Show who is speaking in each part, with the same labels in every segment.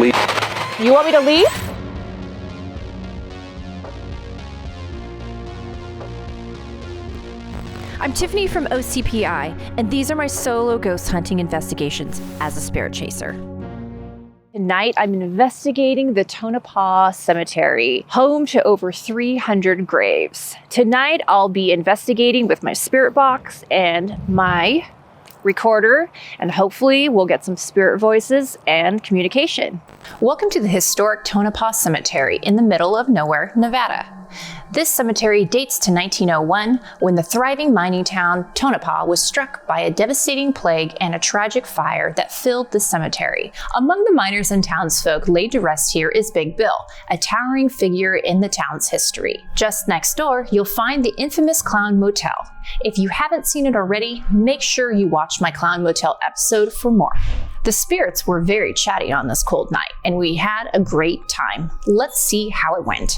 Speaker 1: leave.
Speaker 2: You want me to leave?
Speaker 3: I'm Tiffany from OCPI, and these are my solo ghost hunting investigations as a spirit chaser.
Speaker 2: Tonight, I'm investigating the Tonopah Cemetery, home to over 300 graves. Tonight, I'll be investigating with my spirit box and my recorder, and hopefully we'll get some spirit voices and communication.
Speaker 3: Welcome to the historic Tonopah Cemetery in the middle of nowhere, Nevada. This cemetery dates to 1901, when the thriving mining town Tonopah was struck by a devastating plague and a tragic fire that filled the cemetery. Among the miners and townsfolk laid to rest here is Big Bill, a towering figure in the town's history. Just next door, you'll find the infamous Clown Motel. If you haven't seen it already, make sure you watch my Clown Motel episode for more. The spirits were very chatty on this cold night, and we had a great time. Let's see how it went.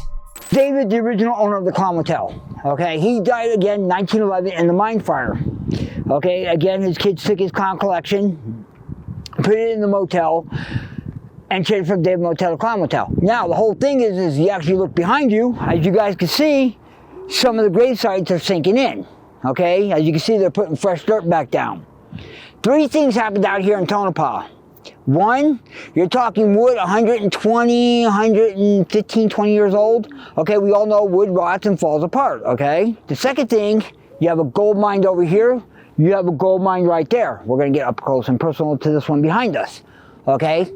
Speaker 4: David, the original owner of the Clown Motel, okay, he died again in 1911 in the mine fire. Okay, again, his kids took his clown collection, put it in the motel, and changed from David Motel to Clown Motel. Now, the whole thing is you actually look behind you, as you guys can see, some of the grave sites are sinking in. Okay, as you can see, they're putting fresh dirt back down. 3 things happened out here in Tonopah. 1, you're talking wood 120, 115, 20 years old. Okay, we all know wood rots and falls apart, okay? The second thing, you have a gold mine over here. You have a gold mine right there. We're going to get up close and personal to this one behind us, okay?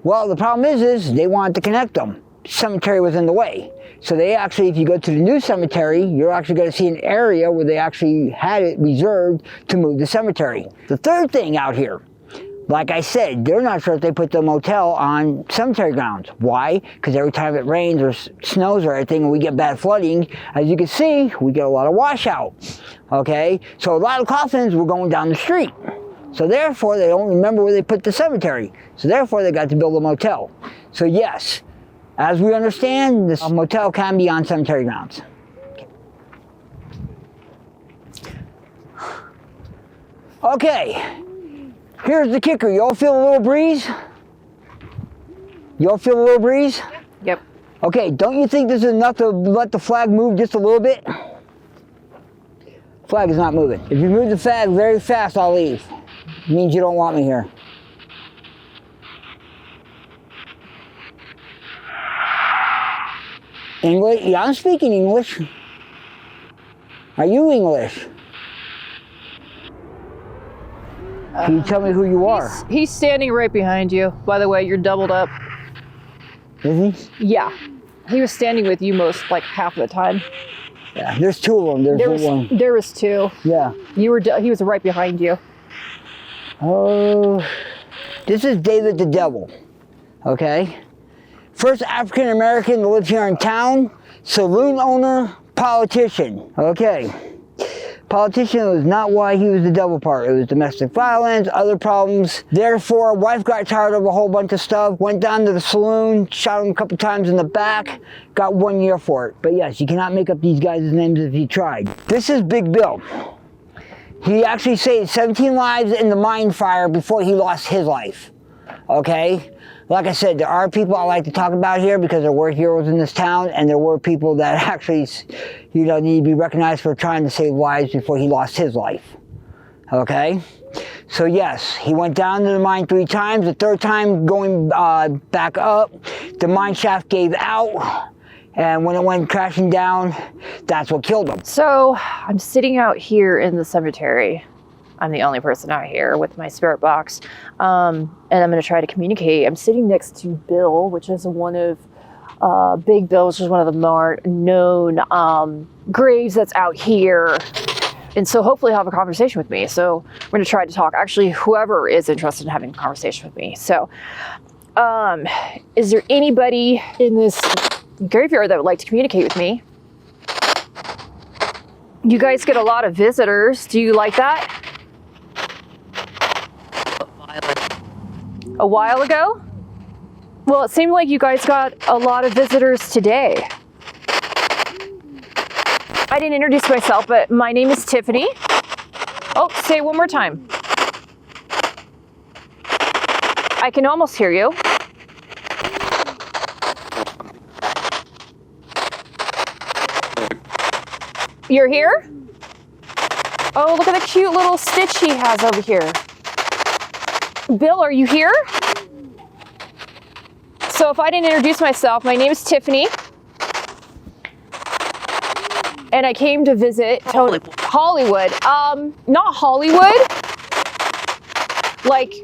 Speaker 4: Well, the problem is they wanted to connect them. Cemetery was in the way. So they actually, if you go to the new cemetery, you're actually going to see an area where they actually had it reserved to move the cemetery. The third thing out here, like I said, they're not sure if they put the motel on cemetery grounds. Why? Because every time it rains or snows or anything and we get bad flooding, as you can see, we get a lot of washout. Okay? So a lot of coffins were going down the street. So therefore, they don't remember where they put the cemetery. So therefore, they got to build a motel. So yes, as we understand, this motel can be on cemetery grounds. Okay. Here's the kicker. You all feel a little breeze? You all feel a little breeze?
Speaker 2: Yep.
Speaker 4: Okay, don't you think this is enough to let the flag move just a little bit? Flag is not moving. If you move the flag very fast, I'll leave. It means you don't want me here. English? Yeah, I'm speaking English. Are you English? Can you tell me who you are?
Speaker 2: He's standing right behind you. By the way, you're doubled up.
Speaker 4: Is he?
Speaker 2: Yeah. He was standing with you most, like, half of the time.
Speaker 4: Yeah, there's 2 of them.
Speaker 2: There was 2.
Speaker 4: Yeah.
Speaker 2: He was right behind you.
Speaker 4: Oh, this is David the Devil, okay? First African American to live here in town, saloon owner, politician, okay. Politician was not why he was the devil part. It was domestic violence, other problems. Therefore, wife got tired of a whole bunch of stuff, went down to the saloon, shot him a couple times in the back, got 1 year for it. But yes, you cannot make up these guys' names if you tried. This is Big Bill. He actually saved 17 lives in the mine fire before he lost his life, okay? Like I said, there are people I like to talk about here because there were heroes in this town, and there were people that actually, you know, need to be recognized for trying to save lives before he lost his life. Okay? So yes, he went down to the mine 3 times. The 3rd time going back up, the mine shaft gave out, and when it went crashing down, that's what killed him.
Speaker 2: So I'm sitting out here in the cemetery. I'm the only person out here with my spirit box. And I'm going to try to communicate. I'm sitting next to Bill, which is one of Big Bill, which is one of the more known graves that's out here. And so hopefully he'll have a conversation with me. So we're going to try to talk. Actually, whoever is interested in having a conversation with me. So is there anybody in this graveyard that would like to communicate with me? You guys get a lot of visitors. Do you like that? A while ago? Well, it seemed like you guys got a lot of visitors today. I didn't introduce myself, but my name is Tiffany. Oh, say it one more time. I can almost hear you. You're here? Oh, look at the cute little stitch he has over here. Bill, are you here? So if I didn't introduce myself, my name is Tiffany. And I came to visit Hollywood. Not Hollywood. Like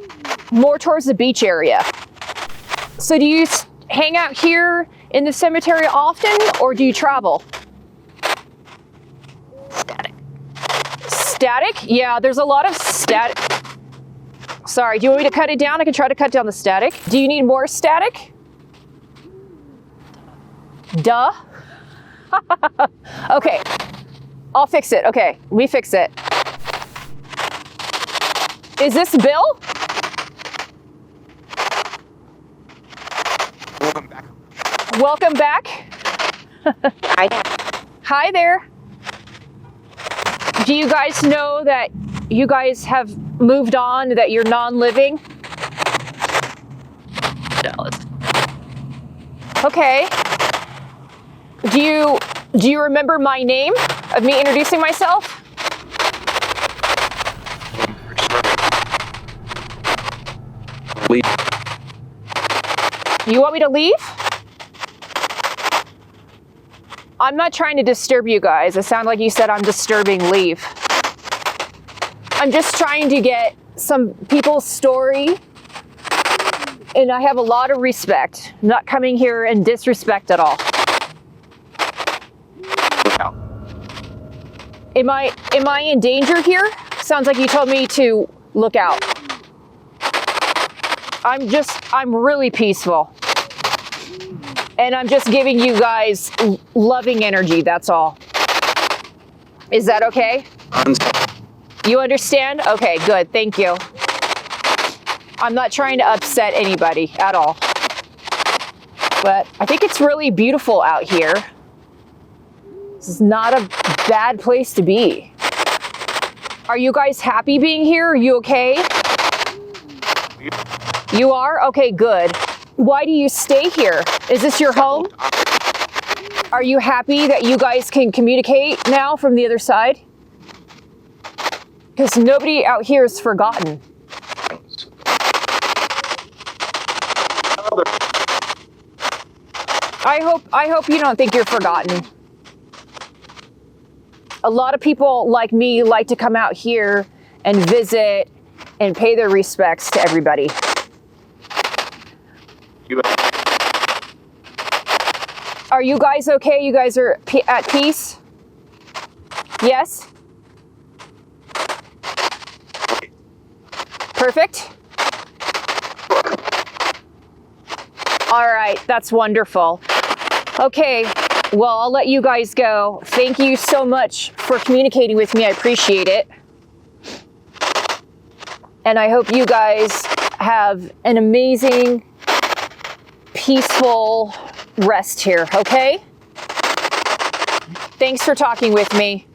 Speaker 2: more towards the beach area. So do you hang out here in the cemetery often, or do you travel? Static? Yeah, there's a lot of static. Sorry, do you want me to cut it down? I can try to cut down the static. Do you need more static? Duh. Okay, I'll fix it. Okay, let me fix it. Is this Bill?
Speaker 1: Welcome back.
Speaker 2: Welcome back.
Speaker 1: Hi.
Speaker 2: Hi there. Do you guys know that you guys have moved on, that you're non-living? Okay. Do you remember my name of me introducing myself?
Speaker 1: Leave.
Speaker 2: You want me to leave? I'm not trying to disturb you guys. It sounded like you said I'm disturbing. Leave. I'm just trying to get some people's story. And I have a lot of respect. I'm not coming here in disrespect at all. Am I in danger here? Sounds like you told me to look out. I'm really peaceful. And I'm just giving you guys loving energy, that's all. Is that okay? You understand? Okay, good, thank you. I'm not trying to upset anybody at all. But I think it's really beautiful out here. This is not a bad place to be. Are you guys happy being here? Are you okay? You are? Okay, good. Why do you stay here? Is this your home? Are you happy that you guys can communicate now from the other side? Because nobody out here is forgotten. I hope you don't think you're forgotten. A lot of people like me like to come out here and visit and pay their respects to everybody. Are you guys okay? You guys are at peace? Yes? Perfect? All right, that's wonderful. Okay, well, I'll let you guys go. Thank you so much for communicating with me. I appreciate it. And I hope you guys have an amazing, peaceful rest here, okay? Thanks for talking with me.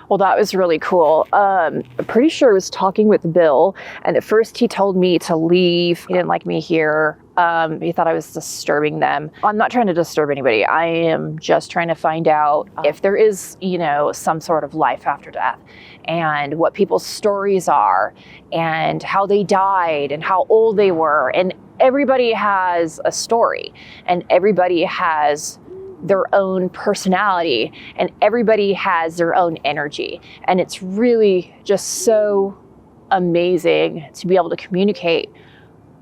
Speaker 2: Well, that was really cool. I'm pretty sure I was talking with Bill, and at first he told me to leave. He didn't like me here. He thought I was disturbing them. I'm not trying to disturb anybody. I am just trying to find out if there is, you know, some sort of life after death, and what people's stories are, and how they died, and how old they were. And everybody has a story, and everybody has their own personality, and everybody has their own energy. And it's really just so amazing to be able to communicate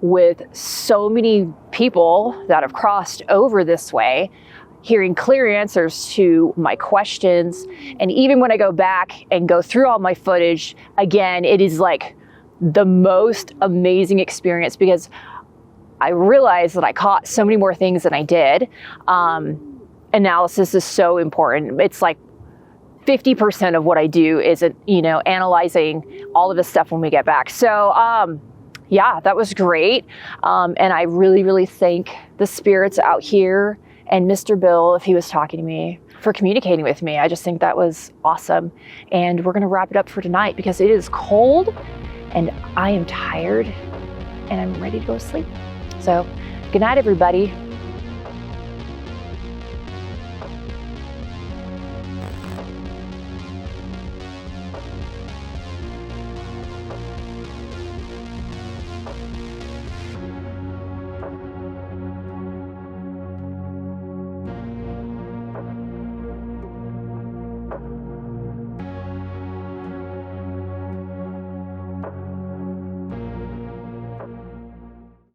Speaker 2: with so many people that have crossed over this way, hearing clear answers to my questions. And even when I go back and go through all my footage again, it is like the most amazing experience, because I realized that I caught so many more things than I did. Analysis is so important. It's like 50% of what I do is, you know, analyzing all of this stuff when we get back. So, yeah, that was great. And I really, really thank the spirits out here and Mr. Bill, if he was talking to me, for communicating with me. I just think that was awesome. And we're gonna wrap it up for tonight because it is cold and I am tired and I'm ready to go to sleep. So, good night, everybody.